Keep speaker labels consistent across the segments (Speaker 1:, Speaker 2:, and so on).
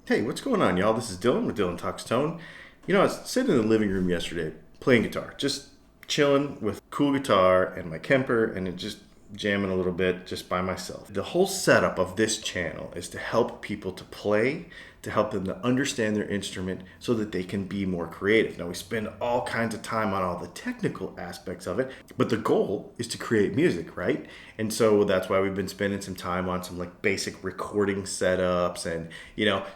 Speaker 1: Hey, what's going on, y'all? This is Dylan with Dylan Talks Tone. I was sitting in the living room yesterday playing guitar, just chilling with cool guitar and my Kemper and it just jamming a little bit just by myself. The whole setup of this channel is to help people to play, to help them to understand their instrument so that they can be more creative. Now, we spend all kinds of time on all the technical aspects of it, but the goal is to create music, right? And so that's why we've been spending some time on some like basic recording setups and,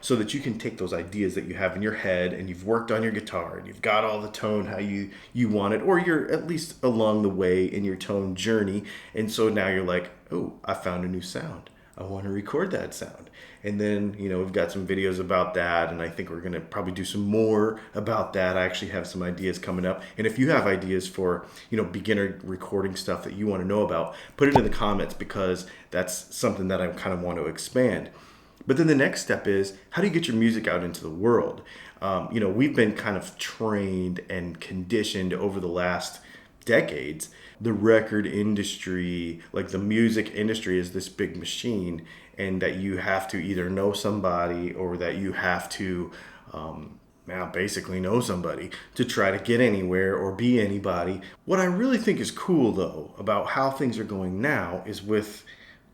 Speaker 1: so that you can take those ideas that you have in your head and you've worked on your guitar and you've got all the tone how you want it, or you're at least along the way in your tone journey. And so now you're like, oh, I found a new sound. I want to record that sound. And then, we've got some videos about that, and I think we're going to probably do some more about that. I actually have some ideas coming up. And if you have ideas for, beginner recording stuff that you want to know about, put it in the comments because that's something that I kind of want to expand. But then the next step is, how do you get your music out into the world? We've been kind of trained and conditioned over the last decades. The record industry, like the music industry, is this big machine, and that you have to either know somebody or that you have to basically know somebody to try to get anywhere or be anybody. What I really think is cool, though, about how things are going now is with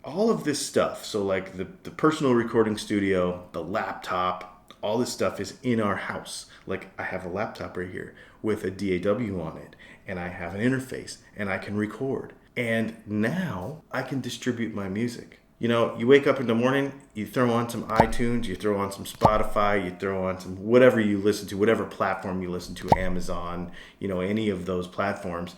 Speaker 1: all of this stuff. So like the personal recording studio, the laptop, all this stuff is in our house. Like I have a laptop right here with a DAW on it, and I have an interface, and I can record. And now I can distribute my music. You wake up in the morning, you throw on some iTunes, you throw on some Spotify, you throw on some whatever you listen to, whatever platform you listen to, Amazon, any of those platforms.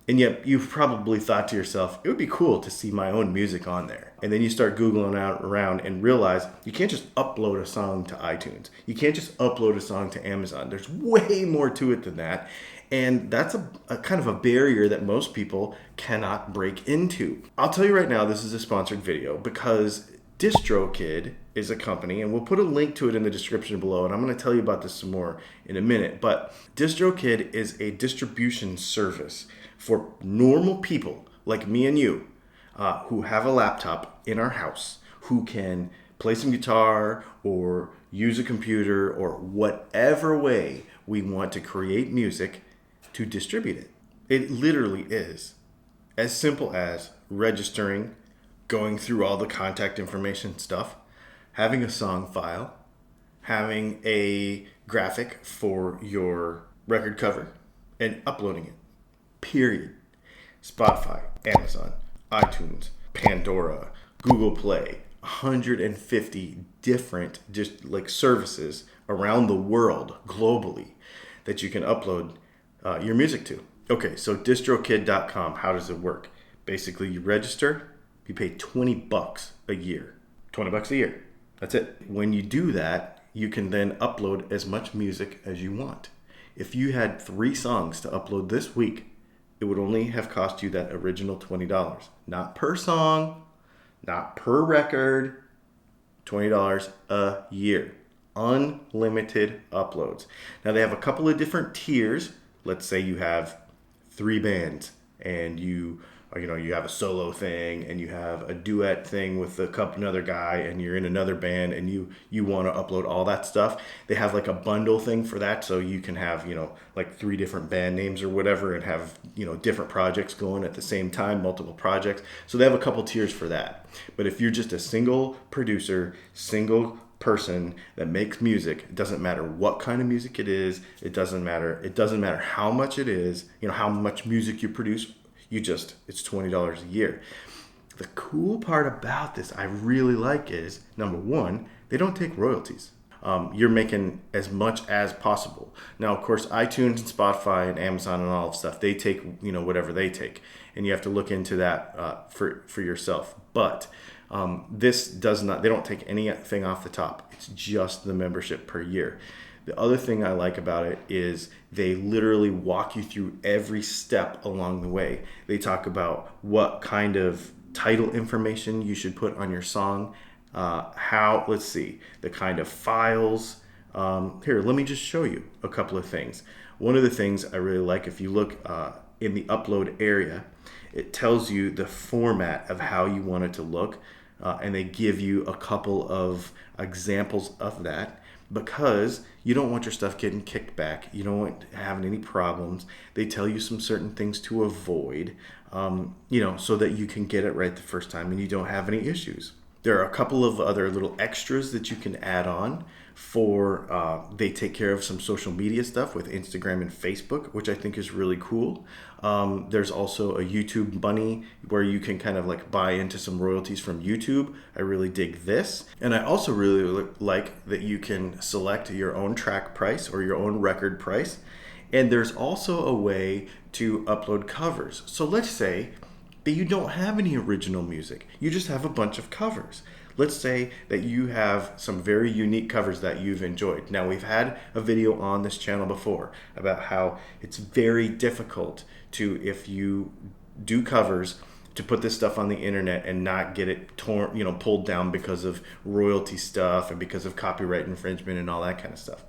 Speaker 1: And yet you've probably thought to yourself, it would be cool to see my own music on there. And then you start Googling around and realize you can't just upload a song to iTunes. You can't just upload a song to Amazon. There's way more to it than that. And that's a kind of a barrier that most people cannot break into. I'll tell you right now, this is a sponsored video because Distrokid is a company, and we'll put a link to it in the description below, and I'm going to tell you about this some more in a minute. But Distrokid is a distribution service for normal people like me and you who have a laptop in our house, who can play some guitar or use a computer or whatever way we want to create music to distribute it. It literally is as simple as registering, going through all the contact information stuff, having a song file, having a graphic for your record cover, and uploading it. Period. Spotify, Amazon, iTunes, Pandora, Google Play, 150 different just like services around the world globally that you can upload your music to. Okay, so distrokid.com, how does it work? Basically, you register, you pay $20 a year. $20 a year. That's it. When you do that, you can then upload as much music as you want. If you had 3 songs to upload this week, it would only have cost you that original $20. Not per song, not per record, $20 a year. Unlimited uploads. Now they have a couple of different tiers. Let's say you have 3 bands and you have a solo thing and you have a duet thing with another guy and you're in another band and you want to upload all that stuff. They have like a bundle thing for that, so you can have, like 3 different band names or whatever and have, different projects going at the same time, multiple projects. So they have a couple tiers for that. But if you're just a single producer, single person that makes music, it doesn't matter what kind of music it is, it doesn't matter how much it is, how much music you produce, it's $20 a year. The cool part about this I really like is, number one, they don't take royalties. You're making as much as possible. Now, of course, iTunes and Spotify and Amazon and all of stuff, they take, whatever they take. And you have to look into that for yourself. But this does not, they don't take anything off the top. It's just the membership per year. The other thing I like about it is they literally walk you through every step along the way. They talk about what kind of title information you should put on your song, the kind of files. Here, let me just show you a couple of things. One of the things I really like, if you look in the upload area, it tells you the format of how you want it to look. and they give you a couple of examples of that, because you don't want your stuff getting kicked back. You don't want having any problems. They tell you some certain things to avoid, so that you can get it right the first time and you don't have any issues. There are a couple of other little extras that you can add on for, they take care of some social media stuff with Instagram and Facebook, which I think is really cool. There's also a YouTube Money where you can kind of like buy into some royalties from YouTube. I really dig this. And I also really like that you can select your own track price or your own record price. And there's also a way to upload covers. So let's say that you don't have any original music. You just have a bunch of covers. Let's say that you have some very unique covers that you've enjoyed. Now, we've had a video on this channel before about how it's very difficult to, if you do covers, to put this stuff on the internet and not get it pulled down because of royalty stuff and because of copyright infringement and all that kind of stuff.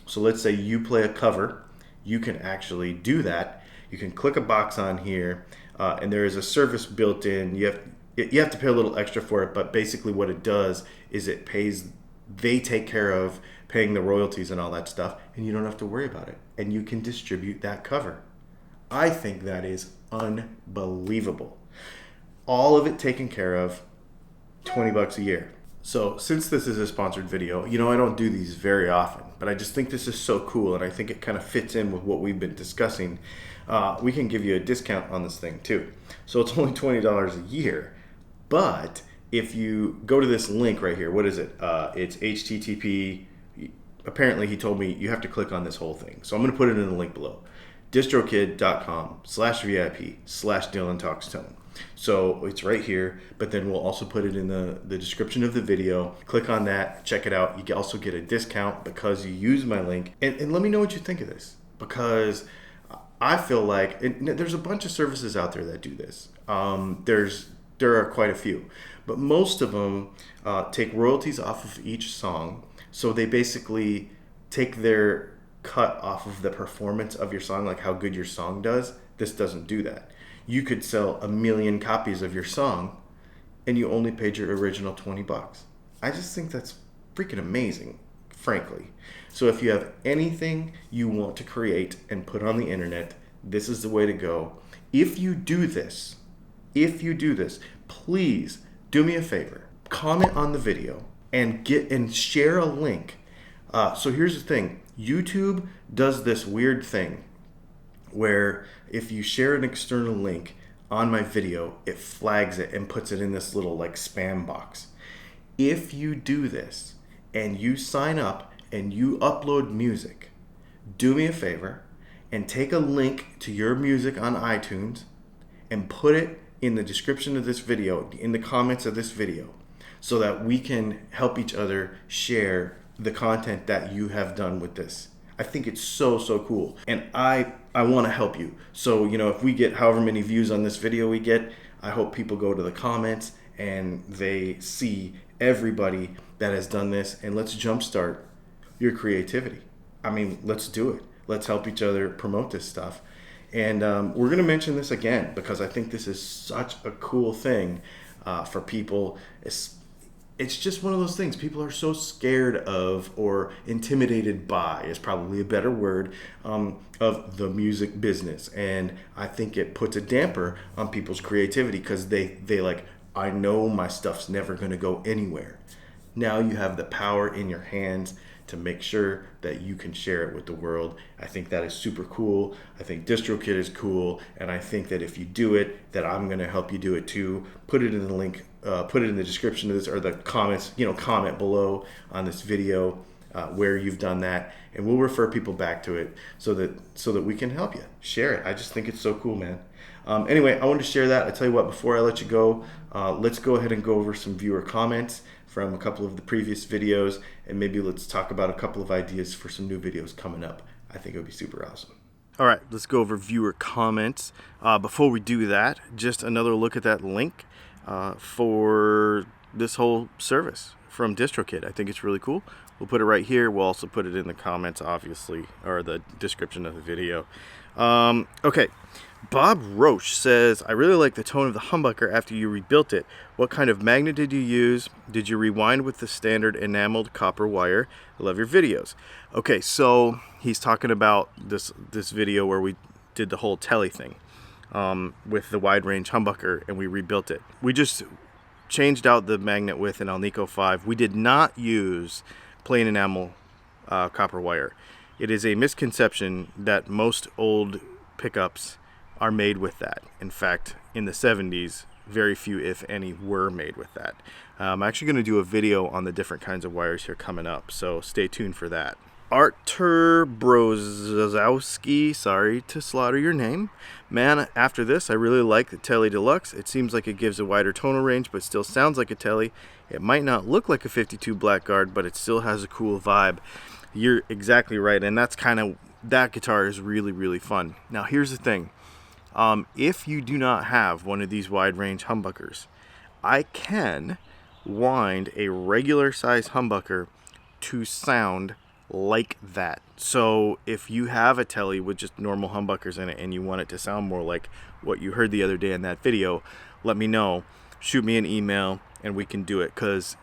Speaker 1: So let's say you play a cover. You can actually do that. You can click a box on here, and there is a service built in. You have to pay a little extra for it, but basically what it does is they take care of paying the royalties and all that stuff, and you don't have to worry about it. And you can distribute that cover. I think that is unbelievable. All of it taken care of, $20 a year. So since this is a sponsored video, I don't do these very often, but I just think this is so cool, and I think it kind of fits in with what we've been discussing. We can give you a discount on this thing too. So it's only $20 a year. But if you go to this link right here, what is it? It's HTTP. Apparently he told me you have to click on this whole thing. So I'm going to put it in the link below. distrokid.com/VIP/DylanTalksTone. So it's right here, but then we'll also put it in the description of the video. Click on that, check it out. You also get a discount because you use my link. And let me know what you think of this, because I feel like there's a bunch of services out there that do this. There are quite a few, but most of them take royalties off of each song. So they basically take their cut off of the performance of your song, like how good your song does. This doesn't do that. You could sell 1 million copies of your song and you only paid your original $20. I just think that's freaking amazing, frankly. So if you have anything you want to create and put on the internet, this is the way to go. If you do this, please do me a favor. Comment on the video and share a link. So here's the thing. YouTube does this weird thing where if you share an external link on my video, it flags it and puts it in this little like spam box. If you do this and you sign up and you upload music, do me a favor and take a link to your music on iTunes and put it in the description of this video, in the comments of this video, so that we can help each other share the content that you have done with this. I think it's so cool, and I want to help you. So if we get however many views on this video we get, I hope people go to the comments and they see everybody that has done this, and let's jumpstart your creativity. I mean, let's do it. Let's help each other promote this stuff. And we're going to mention this again because I think this is such a cool thing for people. It's just one of those things people are so scared of, or intimidated by is probably a better word, of the music business. And I think it puts a damper on people's creativity because they like, I know my stuff's never going to go anywhere. Now you have the power in your hands to make sure that you can share it with the world. I think that is super cool. I think Distrokid is cool, and I think that if you do it, that I'm gonna help you do it too. Put it in the link, put it in the description of this, or the comments, comment below on this video where you've done that, and we'll refer people back to it so that we can help you. Share it. I just think it's so cool, man. Anyway, I wanted to share that. I tell you what, before I let you go, let's go ahead and go over some viewer comments from a couple of the previous videos, and maybe let's talk about a couple of ideas for some new videos coming up. I think it would be super awesome. All right, let's go over viewer comments. Before we do that, just another look at that link for this whole service from Distrokid. I think it's really cool. We'll put it right here. We'll also put it in the comments, obviously, or the description of the video. Okay, Bob Roche says, I really like the tone of the humbucker after you rebuilt it. What kind of magnet did you use? Did you rewind with the standard enameled copper wire? I love your videos. Okay, so he's talking about this video where we did the whole telly thing with the wide range humbucker, and we rebuilt it. We just changed out the magnet with an Alnico 5. We did not use plain enamel copper wire. It is a misconception that most old pickups are made with that. In fact, in the 70s, very few, if any, were made with that. I'm actually going to do a video on the different kinds of wires here coming up, so stay tuned for that. Artur Brozowski, sorry to slaughter your name. Man, after this, I really like the Tele Deluxe. It seems like it gives a wider tonal range, but still sounds like a Tele. It might not look like a 52 Blackguard, but it still has a cool vibe. You're exactly right, and that's kind of, that guitar is really, really fun. Now, here's the thing. If you do not have one of these wide range humbuckers, I can wind a regular size humbucker to sound like that. So if you have a Tele with just normal humbuckers in it and you want it to sound more like what you heard the other day in that video, let me know. Shoot me an email and we can do it, because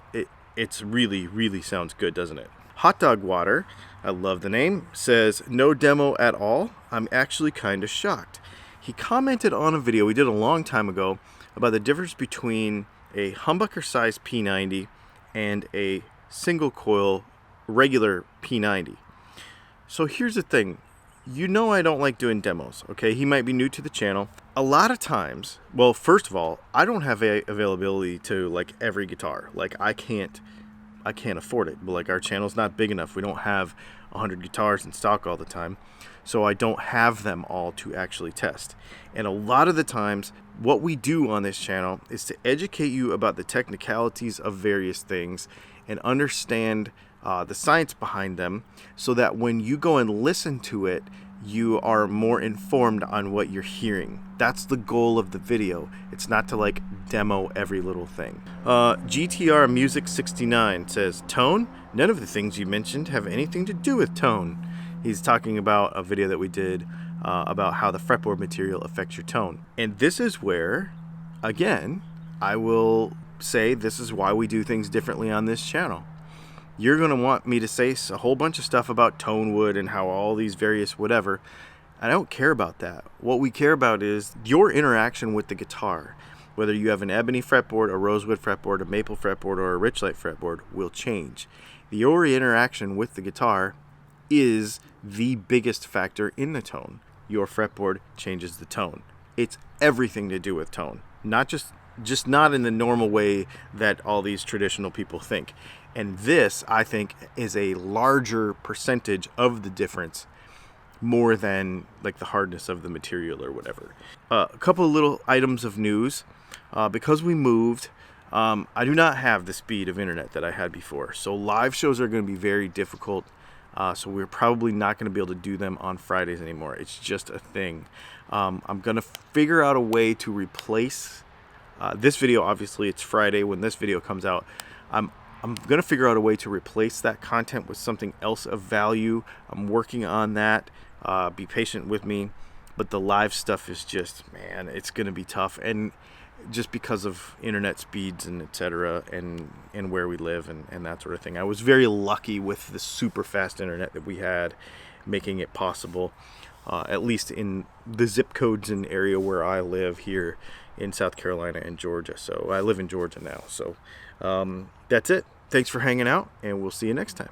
Speaker 1: it's really, really sounds good, doesn't it? Hot Dog Water, I love the name, says, no demo at all. I'm actually kind of shocked. He commented on a video we did a long time ago about the difference between a humbucker size P90 and a single coil regular P90. So here's the thing. You know I don't like doing demos, okay? He might be new to the channel. A lot of times, well, first of all, I don't have availability to like every guitar. Like I can't afford it. But like our channel's not big enough. We don't have 100 guitars in stock all the time. So I don't have them all to actually test. And a lot of the times, what we do on this channel is to educate you about the technicalities of various things and understand the science behind them, so that when you go and listen to it, you are more informed on what you're hearing. That's the goal of the video. It's not to like demo every little thing. GTR Music 69 says, tone? None of the things you mentioned have anything to do with tone. He's talking about a video that we did about how the fretboard material affects your tone. And this is where, again, I will say this is why we do things differently on this channel. You're going to want me to say a whole bunch of stuff about tone wood and how all these various whatever. I don't care about that. What we care about is your interaction with the guitar. Whether you have an ebony fretboard, a rosewood fretboard, a maple fretboard, or a richlight fretboard will change. Your interaction with the guitar is the biggest factor in the tone. Your fretboard changes the tone. It's everything to do with tone, not just not in the normal way that all these traditional people think. And this, I think, is a larger percentage of the difference, more than like the hardness of the material or whatever. A couple of little items of news. Because we moved, I do not have the speed of internet that I had before. So live shows are going to be very difficult. So we're probably not going to be able to do them on Fridays anymore. It's just a thing. I'm going to figure out a way to replace this video. Obviously, it's Friday when this video comes out. I'm going to figure out a way to replace that content with something else of value. I'm working on that. Be patient with me. But the live stuff is just, man, it's going to be tough. And just because of internet speeds and etc. and where we live and that sort of thing. I was very lucky with the super fast internet that we had, making it possible, at least in the zip codes and area where I live here in South Carolina and Georgia. So I live in Georgia now. So that's it. Thanks for hanging out, and we'll see you next time.